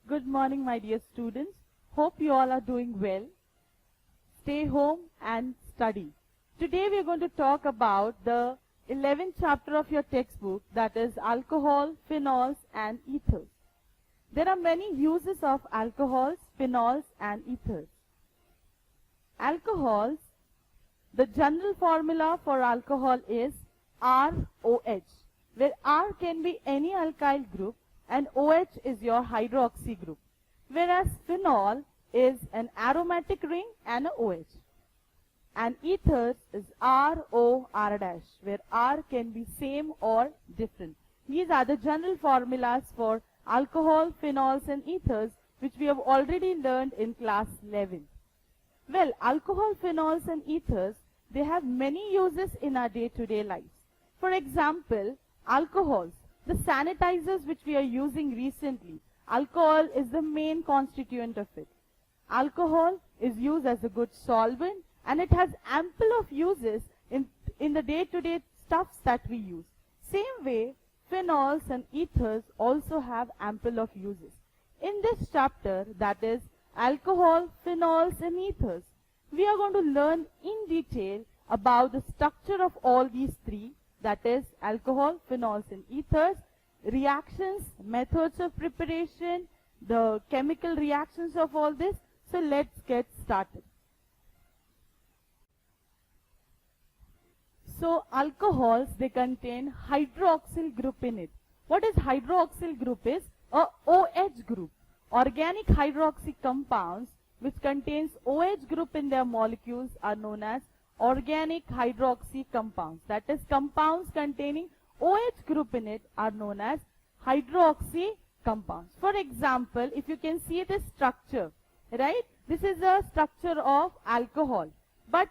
Good morning, my dear students. Hope you all are doing well. Stay home and study. Today we are going to talk about the 11th chapter of your textbook, that is alcohol, phenols and ethers. There are many uses of alcohols, phenols and ethers. Alcohols, the general formula for alcohol is ROH, where R can be any alkyl group and OH is your hydroxy group, whereas phenol is an aromatic ring and a OH. And ethers is ROR-, where R can be same or different. These are the general formulas for alcohol, phenols and ethers, which we have already learned in class 11. Well, alcohol, phenols and ethers, they have many uses in our day-to-day lives. For example, alcohols, the sanitizers which we are using recently, alcohol is the main constituent of it. Alcohol is used as a good solvent and it has ample of uses in the day-to-day stuffs that we use. Same way, phenols and ethers also have ample of uses. In this chapter, that is alcohol, phenols and ethers, we are going to learn in detail about the structure of all these three, that is alcohol, phenols and ethers, reactions, methods of preparation, the chemical reactions of all this. So let's get started. So alcohols, they contain hydroxyl group in it. What is hydroxyl group is? A OH group. Organic hydroxy compounds which contains OH group in their molecules are known as organic hydroxy compounds. That is, compounds containing OH group in it are known as hydroxy compounds. For example, if you can see this structure, right? This is a structure of alcohol. But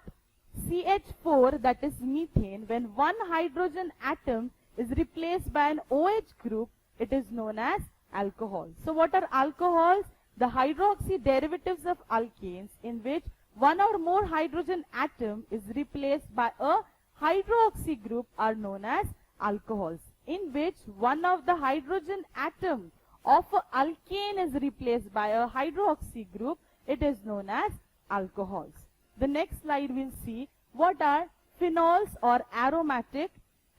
CH4, that is methane, when one hydrogen atom is replaced by an OH group, it is known as alcohol. So what are alcohols? The hydroxy derivatives of alkanes in which one or more hydrogen atom is replaced by a hydroxy group are known as alcohols, in which one of the hydrogen atom of an alkane is replaced by a hydroxy group, it is known as alcohols. The next slide will see what are phenols or aromatic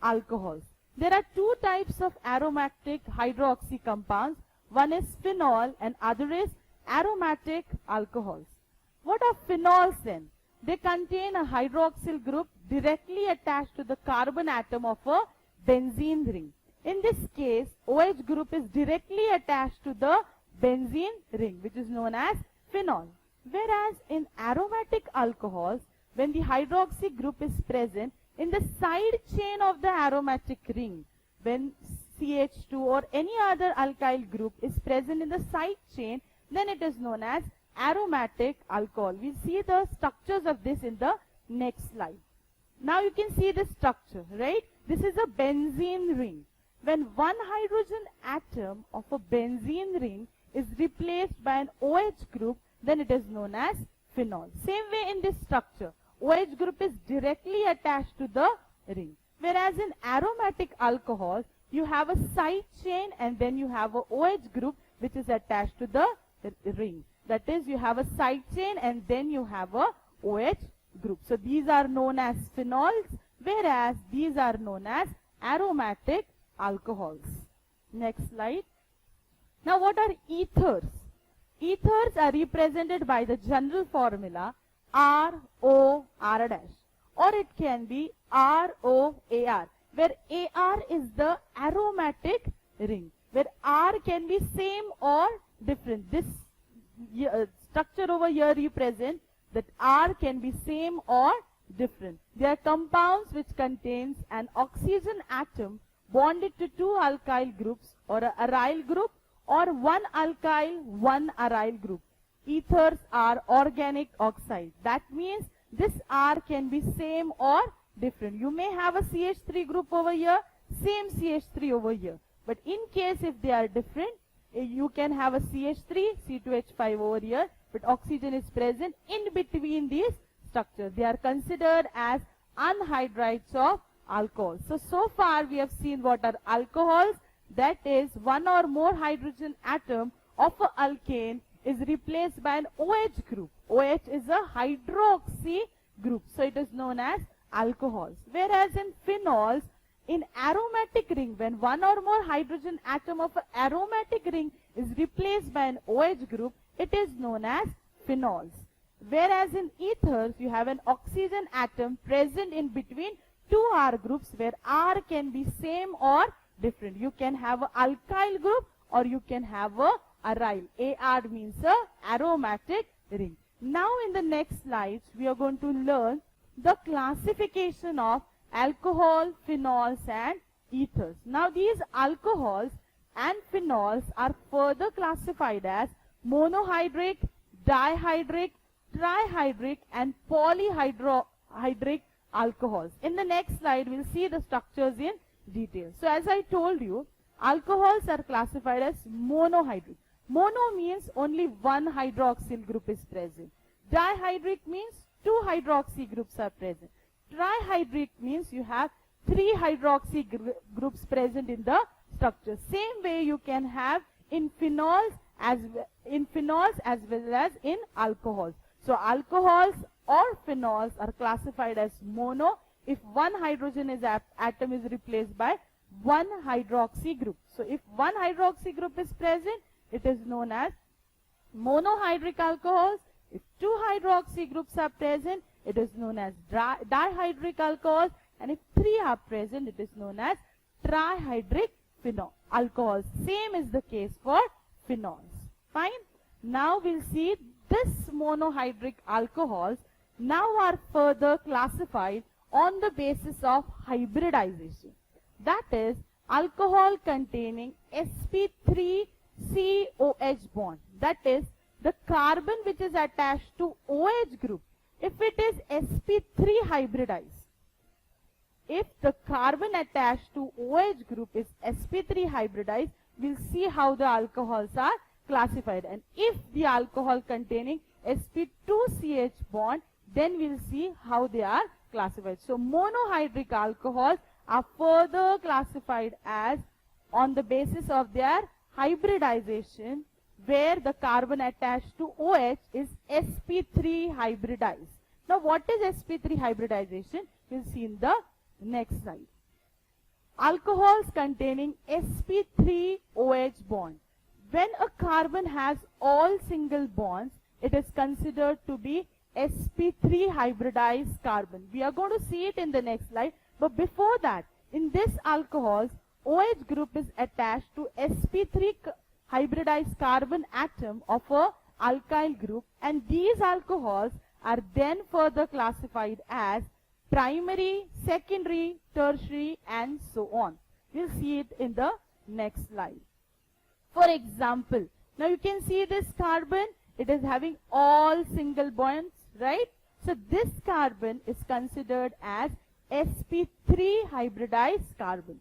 alcohols. There are two types of aromatic hydroxy compounds. One is phenol and other is aromatic alcohols. What are phenols then? They contain a hydroxyl group directly attached to the carbon atom of a benzene ring. In this case, OH group is directly attached to the benzene ring, which is known as phenol. Whereas in aromatic alcohols, when the hydroxy group is present in the side chain of the aromatic ring, when CH2 or any other alkyl group is present in the side chain, then it is known as aromatic alcohol. We see the structures of this in the next slide. Now you can see the structure, right? This is a benzene ring. When one hydrogen atom of a benzene ring is replaced by an OH group, then it is known as phenol. Same way in this structure, OH group is directly attached to the ring. Whereas in aromatic alcohols, you have a side chain and then you have a OH group which is attached to the ring. That is, you have a side chain and then you have a OH group. So these are known as phenols, whereas these are known as aromatic alcohols. Next slide. Now what are ethers? Ethers are represented by the general formula ROR-, or it can be ROAR, where AR is the aromatic ring, where R can be same or different. This structure over here represents that R can be same or different. They are compounds which contains an oxygen atom bonded to two alkyl groups or a aryl group or one alkyl, one aryl group. Ethers are organic oxides. That means this R can be same or different. You may have a CH3 group over here, same CH3 over here. But in case if they are different, you can have a CH3, C2H5 over here, but oxygen is present in between these structures. They are considered as anhydrides of alcohol. So far we have seen what are alcohols. That is, one or more hydrogen atom of a alkane is replaced by an OH group. OH is a hydroxy group, so it is known as alcohols. Whereas in phenols, in aromatic ring, when one or more hydrogen atom of an aromatic ring is replaced by an OH group, it is known as phenols. Whereas in ethers, you have an oxygen atom present in between two R groups, where R can be same or different. You can have an alkyl group or you can have a aryl. AR means a aromatic ring. Now in the next slides, we are going to learn the classification of alcohol, phenols and ethers. Now these alcohols and phenols are further classified as monohydric, dihydric, trihydric and polyhydric alcohols. In the next slide, we'll see the structures in detail. So as I told you, alcohols are classified as monohydric. Mono means only one hydroxyl group is present. Dihydric means two hydroxy groups are present. Trihydric means you have three hydroxy groups present in the structure. Same way you can have in phenols as well as in alcohols. So alcohols or phenols are classified as mono if one hydrogen atom is replaced by one hydroxy group. So if one hydroxy group is present, it is known as monohydric alcohols. If two hydroxy groups are present, it is known as dihydric alcohols, and if three are present, it is known as trihydric alcohols. Same is the case for phenols. Fine. Now we'll see this monohydric alcohols now are further classified on the basis of hybridization. That is, alcohol containing sp3COH bond. That is, the carbon which is attached to OH group, if it is sp3 hybridized, if the carbon attached to OH group is sp3 hybridized, we'll see how the alcohols are classified. And if the alcohol containing sp2CH bond, then we'll see how they are classified. So monohydric alcohols are further classified as on the basis of their hybridization, where the carbon attached to OH is sp3 hybridized. Now what is sp3 hybridization? We'll see in the next slide. Alcohols containing sp3OH bond. When a carbon has all single bonds, it is considered to be sp3 hybridized carbon. We are going to see it in the next slide. But before that, in this alcohols, OH group is attached to sp3 hybridized carbon atom of a alkyl group, and these alcohols are then further classified as primary, secondary, tertiary and so on. We'll see it in the next slide. For example, now you can see this carbon, it is having all single bonds, right? So this carbon is considered as sp3 hybridized carbon.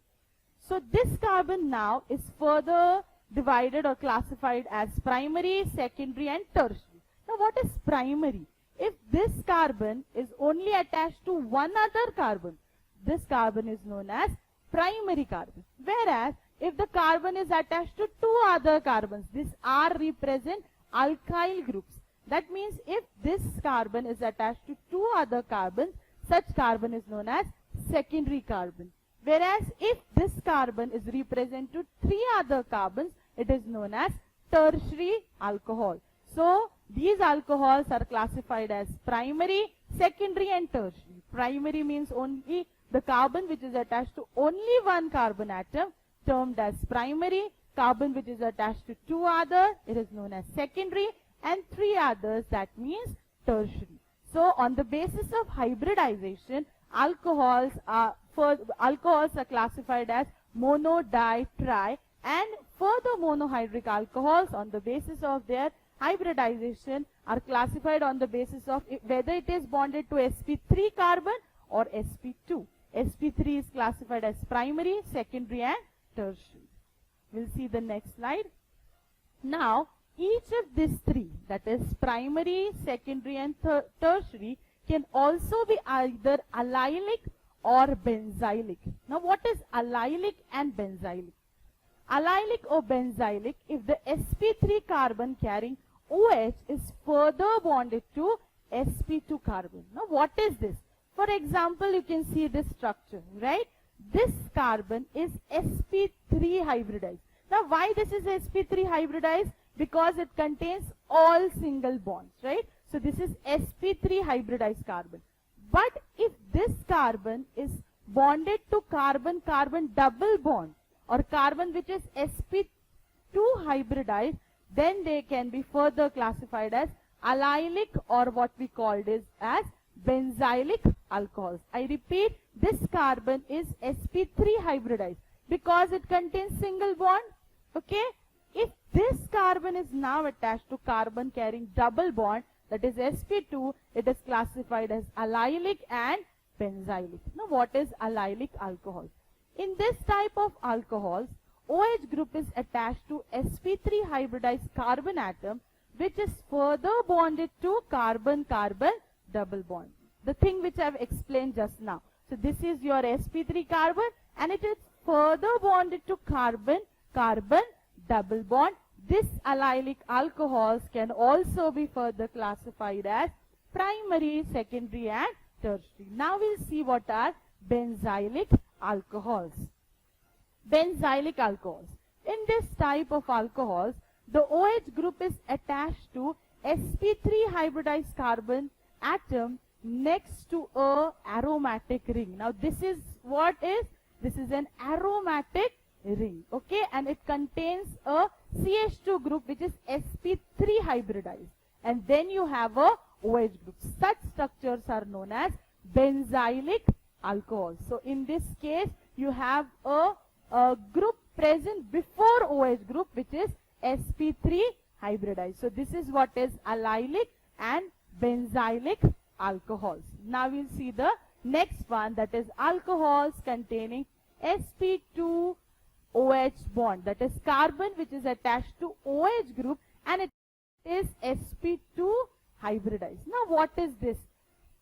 So this carbon now is further divided or classified as primary, secondary and tertiary. Now what is primary? If this carbon is only attached to one other carbon, this carbon is known as primary carbon. Whereas if the carbon is attached to two other carbons, this R represent alkyl groups. That means if this carbon is attached to two other carbons, such carbon is known as secondary carbon. Whereas if this carbon is represented to three other carbons, it is known as tertiary alcohol. So these alcohols are classified as primary, secondary and tertiary. Primary means only the carbon which is attached to only one carbon atom, termed as primary. Carbon which is attached to two others, it is known as secondary, and three others, that means tertiary. So on the basis of hybridization, alcohols are classified as mono, di, tri, and further monohydric alcohols on the basis of their hybridization are classified on the basis of whether it is bonded to sp3 carbon or sp2. sp3 is classified as primary, secondary and tertiary. We'll see the next slide. Now, each of these three, that is primary, secondary and tertiary, can also be either allylic or benzylic. Now what is allylic and benzylic? allylic or benzylic if the sp3 carbon carrying OH is further bonded to sp2 carbon. Now what is this? For example, you can see this structure, right? This carbon is sp3 hybridized. Now why this is sp3 hybridized? Because it contains all single bonds, right? So this is sp3 hybridized carbon. But if this carbon is bonded to carbon-carbon double bond or carbon which is sp2 hybridized, then they can be further classified as allylic or what we called is as benzylic alcohols. I repeat, this carbon is sp3 hybridized because it contains single bond. Okay? If this carbon is now attached to carbon carrying double bond, that is sp2, it is classified as allylic and benzylic. Now what is allylic alcohol? In this type of alcohols, OH group is attached to sp3 hybridized carbon atom which is further bonded to carbon-carbon double bond. The thing which I have explained just now. So this is your sp3 carbon and it is further bonded to carbon-carbon double bond. This allylic alcohols can also be further classified as primary, secondary and tertiary. Now we'll see what are benzylic alcohols. Benzylic alcohols. In this type of alcohols, the OH group is attached to sp3 hybridized carbon atom next to a aromatic ring. Now this is what is? This is an aromatic ring, okay, and it contains a CH2 group which is sp3 hybridized, and then you have a OH group. Such structures are known as benzylic alcohols. So in this case, you have a group present before OH group which is sp3 hybridized. So this is what is allylic and benzylic alcohols. Now we'll see the next one, that is alcohols containing sp2 OH bond, that is carbon which is attached to OH group and it is sp2 hybridized. Now what is this?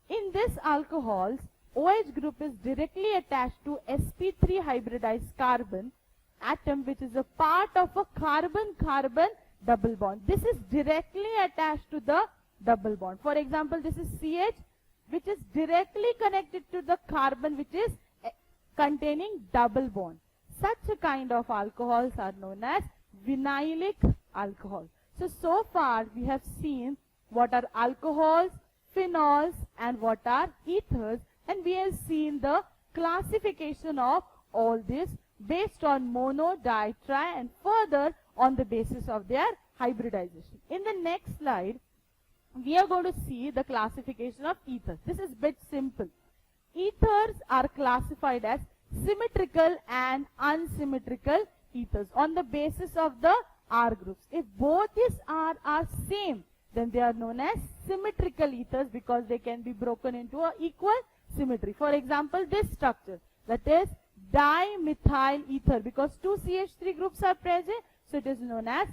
In this alcohols, OH group is directly attached to sp3 hybridized carbon atom which is a part of a carbon-carbon double bond. This is directly attached to the double bond. For example, this is CH which is directly connected to the carbon which is containing double bond. Such a kind of alcohols are known as vinylic alcohol. So far we have seen what are alcohols, phenols and what are ethers, and we have seen the classification of all this based on mono, di, tri and further on the basis of their hybridization. In the next slide, we are going to see the classification of ethers. This is bit simple. Ethers are classified as symmetrical and unsymmetrical ethers on the basis of the R groups. If both these R are same, then they are known as symmetrical ethers because they can be broken into a equal symmetry. For example, this structure, that is dimethyl ether, because two CH3 groups are present, so it is known as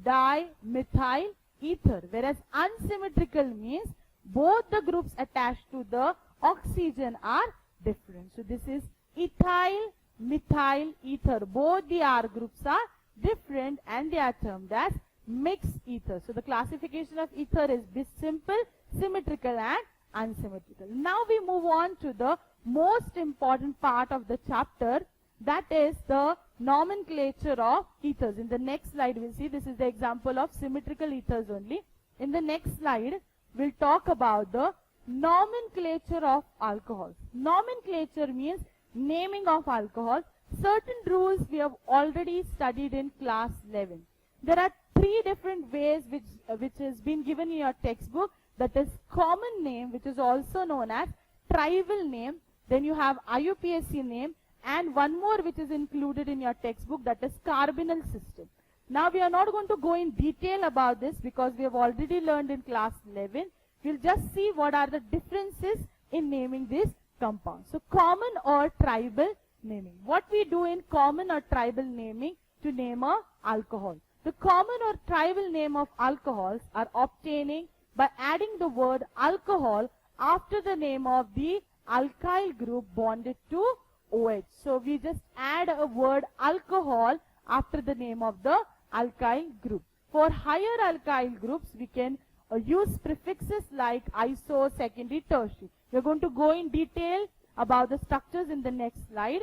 dimethyl ether. Whereas unsymmetrical means both the groups attached to the oxygen are different. So this is ethyl, methyl ether. Both the R groups are different and they are termed as mixed ether. So the classification of ether is this simple, symmetrical and unsymmetrical. Now we move on to the most important part of the chapter, that is the nomenclature of ethers. In the next slide we'll see this is the example of symmetrical ethers only. In the next slide we'll talk about the nomenclature of alcohols. Nomenclature means naming of alcohol. Certain rules we have already studied in class 11. There are three different ways which has been given in your textbook, that is common name, which is also known as tribal name, then you have IUPAC name, and one more which is included in your textbook, that is carbonyl system. Now we are not going to go in detail about this because we have already learned in class 11. We'll just see what are the differences in naming these compounds. So common or tribal naming. What we do in common or tribal naming to name a alcohol. The common or tribal name of alcohols are obtaining by adding the word alcohol after the name of the alkyl group bonded to OH. So we just add a word alcohol after the name of the alkyl group. For higher alkyl groups, we can use prefixes like iso, secondary, tertiary. We're going to go in detail about the structures in the next slide.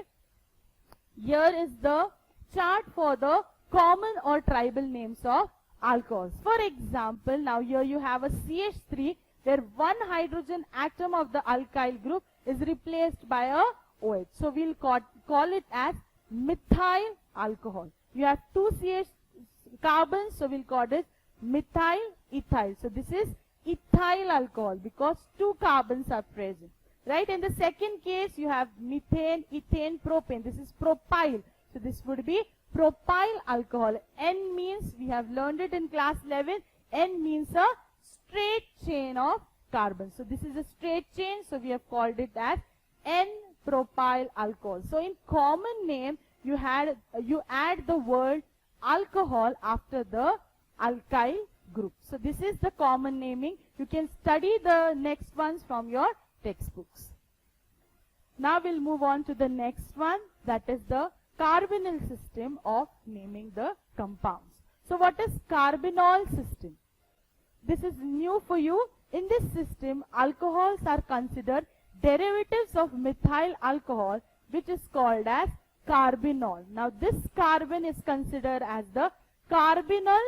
Here is the chart for the common or tribal names of alcohols. For example, now here you have a CH3 where one hydrogen atom of the alkyl group is replaced by a OH. So we'll call it as methyl alcohol. You have two CH carbons, so we'll call it methyl ethyl. So this is ethyl alcohol because two carbons are present. Right? In the second case, you have methane, ethane, propane. This is propyl. So this would be propyl alcohol. N means, we have learned it in class 11, N means a straight chain of carbons. So this is a straight chain, so we have called it as N-propyl alcohol. So in common name, you add the word alcohol after the alkyl group. So this is the common naming. You can study the next ones from your textbooks. Now we'll move on to the next one, that is the carbonyl system of naming the compounds. So what is carbonyl system? This is new for you. In this system, alcohols are considered derivatives of methyl alcohol, which is called as carbinol. Now this carbon is considered as the carbonyl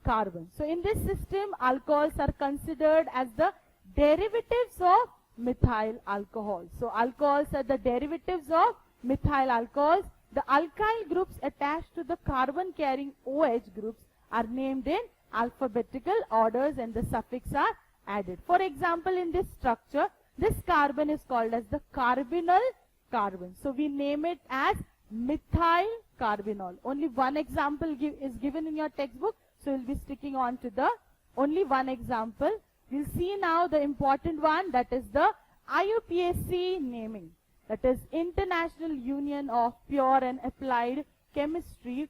carbon. So in this system, alcohols are considered as the derivatives of methyl alcohol. So alcohols are the derivatives of methyl alcohols. The alkyl groups attached to the carbon carrying OH groups are named in alphabetical orders and the suffix are added. For example, in this structure, this carbon is called as the carbonyl carbon. So we name it as methyl carbinol. Only one example is given in your textbook, so we'll be sticking on to the only one example. We'll see now the important one, that is the IUPAC naming. That is International Union of Pure and Applied Chemistry.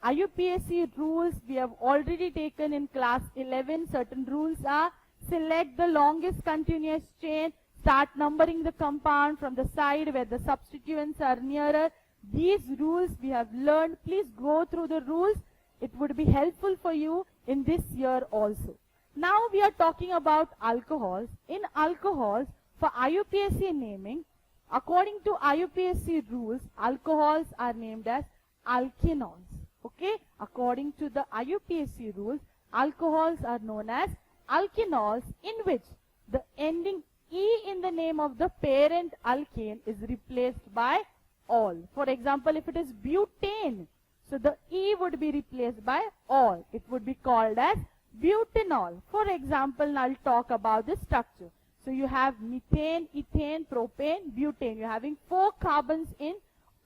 IUPAC rules we have already taken in class 11. Certain rules are: select the longest continuous chain, start numbering the compound from the side where the substituents are nearer. These rules we have learned. Please go through the rules. It would be helpful for you in this year also. Now we are talking about alcohols. In alcohols, for IUPAC naming, according to IUPAC rules, alcohols are named as alkenols. Okay? According to the IUPAC rules, alcohols are known as alkenols, in which the ending E in the name of the parent alkane is replaced by all. For example, if it is butane, so the E would be replaced by all. It would be called as butanol. For example, now I'll talk about the structure. So you have methane, ethane, propane, butane. You're having 4 carbons in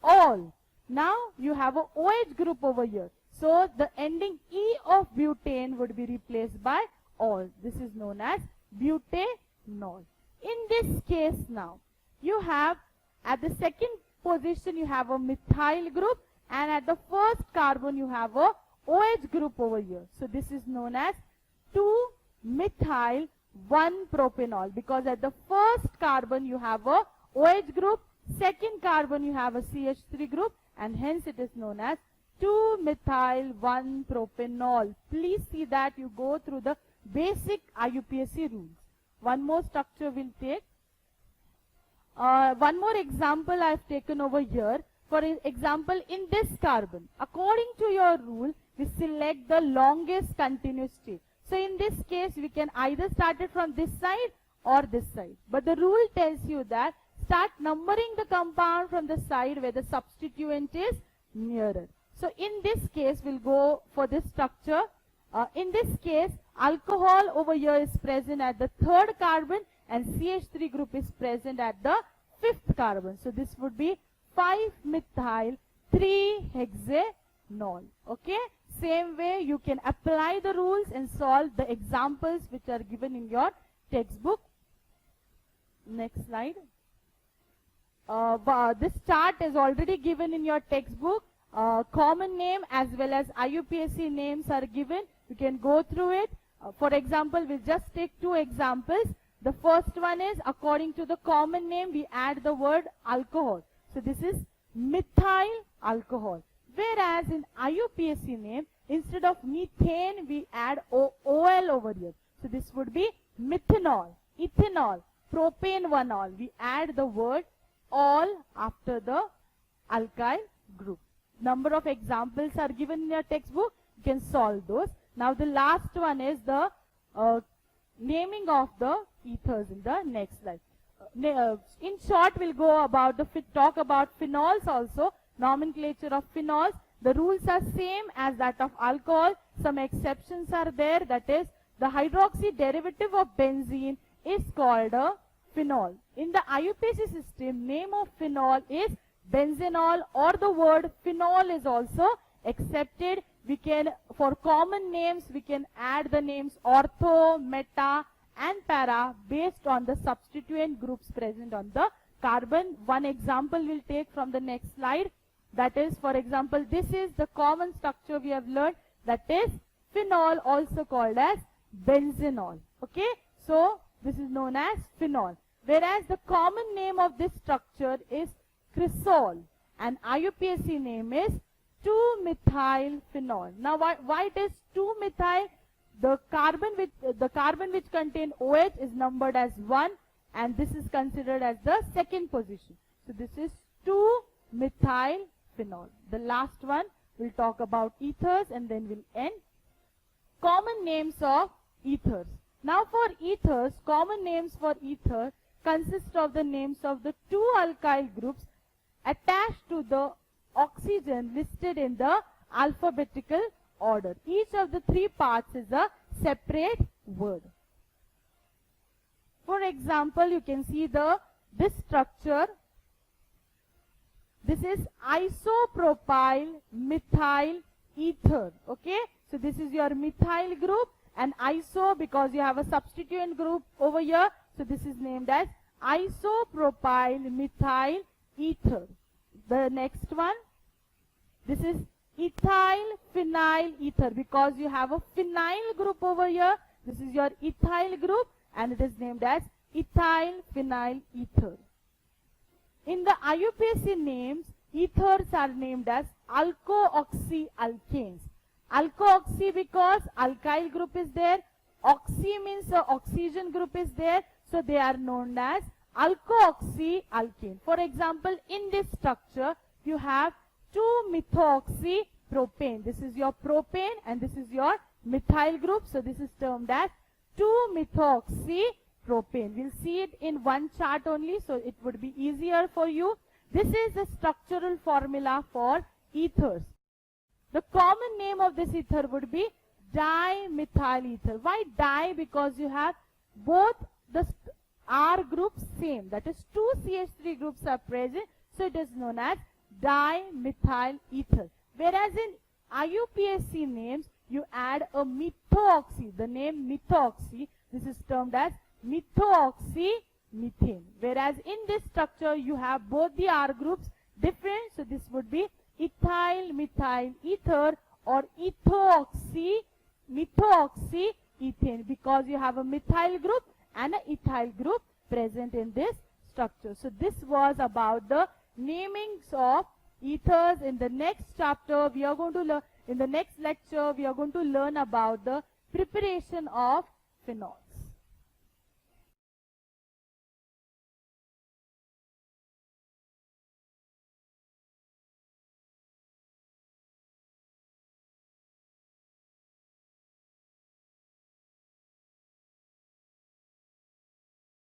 all. Now you have a OH group over here. So the ending E of butane would be replaced by all. This is known as butanol. In this case now, you have at the second position you have a methyl group, and at the first carbon you have a OH group over here. So this is known as 2-methyl-1-propanol, because at the first carbon you have a OH group, second carbon you have a CH3 group, and hence it is known as 2-methyl-1-propanol. Please see that you go through the basic IUPAC rules. One more structure we'll take. One more example I've taken over here. For example, in this carbon, according to your rule, we select the longest continuous chain. So in this case, we can either start it from this side or this side. But the rule tells you that start numbering the compound from the side where the substituent is nearer. So in this case, we'll go for this structure. In this case, alcohol over here is present at the 3rd carbon and CH3 group is present at the 5th carbon. So this would be 5-methyl-3-hexanol. Okay? Same way you can apply the rules and solve the examples which are given in your textbook. Next slide. This chart is already given in your textbook. Common name as well as IUPAC names are given. You can go through it. For example, we'll just take 2 examples. The first one is, according to the common name, we add the word alcohol. So this is methyl alcohol. Whereas in IUPAC name, instead of methane, we add OL over here. So this would be methanol, ethanol, propane 1-ol. We add the word ol after the alkyl group. Number of examples are given in your textbook. You can solve those. Now the last one is the naming of the ethers in the next slide. In short, we'll go about talk about phenols also. Nomenclature of phenols. The rules are same as that of alcohol. Some exceptions are there. That is, the hydroxy derivative of benzene is called a phenol. In the IUPAC system, name of phenol is benzenol, or the word phenol is also accepted. We can, for common names, we can add the names ortho, meta and para based on the substituent groups present on the carbon. One example we'll take from the next slide. That is, for example, this is the common structure we have learned. That is phenol, also called as benzenol. Okay, so this is known as phenol. Whereas the common name of this structure is cresol, and IUPAC name is 2-methyl phenol. Now, why it is 2-methyl? The carbon which contain OH is numbered as 1, and this is considered as the second position. So this is 2-methyl phenol. The last one, we'll talk about ethers and then we'll end. Common names of ethers. Now for ethers, common names for ether consist of the names of the 2 alkyl groups attached to the oxygen listed in the alphabetical order. Each of the 3 parts is a separate word. For example, you can see this structure. This is isopropyl methyl ether. Okay, so this is your methyl group, and iso, because you have a substituent group over here, so this is named as isopropyl methyl ether. The next one, this is ethyl phenyl ether, because you have a phenyl group over here. This is your ethyl group, and it is named as ethyl phenyl ether. In the IUPAC names, ethers are named as alkoxy-alkanes. Alkoxy because alkyl group is there. Oxy means the oxygen group is there. So they are known as alkoxy-alkane. For example, in this structure, you have 2-methoxypropane. This is your propane and this is your methyl group. So this is termed as 2-methoxypropane. We'll see it in one chart only, so it would be easier for you. This is the structural formula for ethers. The common name of this ether would be dimethyl ether. Why di? Because you have both the R groups same. That is 2 CH3 groups are present. So it is known as dimethyl ether. Whereas in IUPAC names, you add a methoxy. The name methoxy, this is termed as methoxymethane. Whereas in this structure, you have both the R groups different. So this would be ethyl methyl ether or methoxyethane, because you have a methyl group and an ethyl group present in this structure. So this was about the namings of ethers. In the next chapter, we are going to learn, in the next lecture, we are going to learn about the preparation of phenols.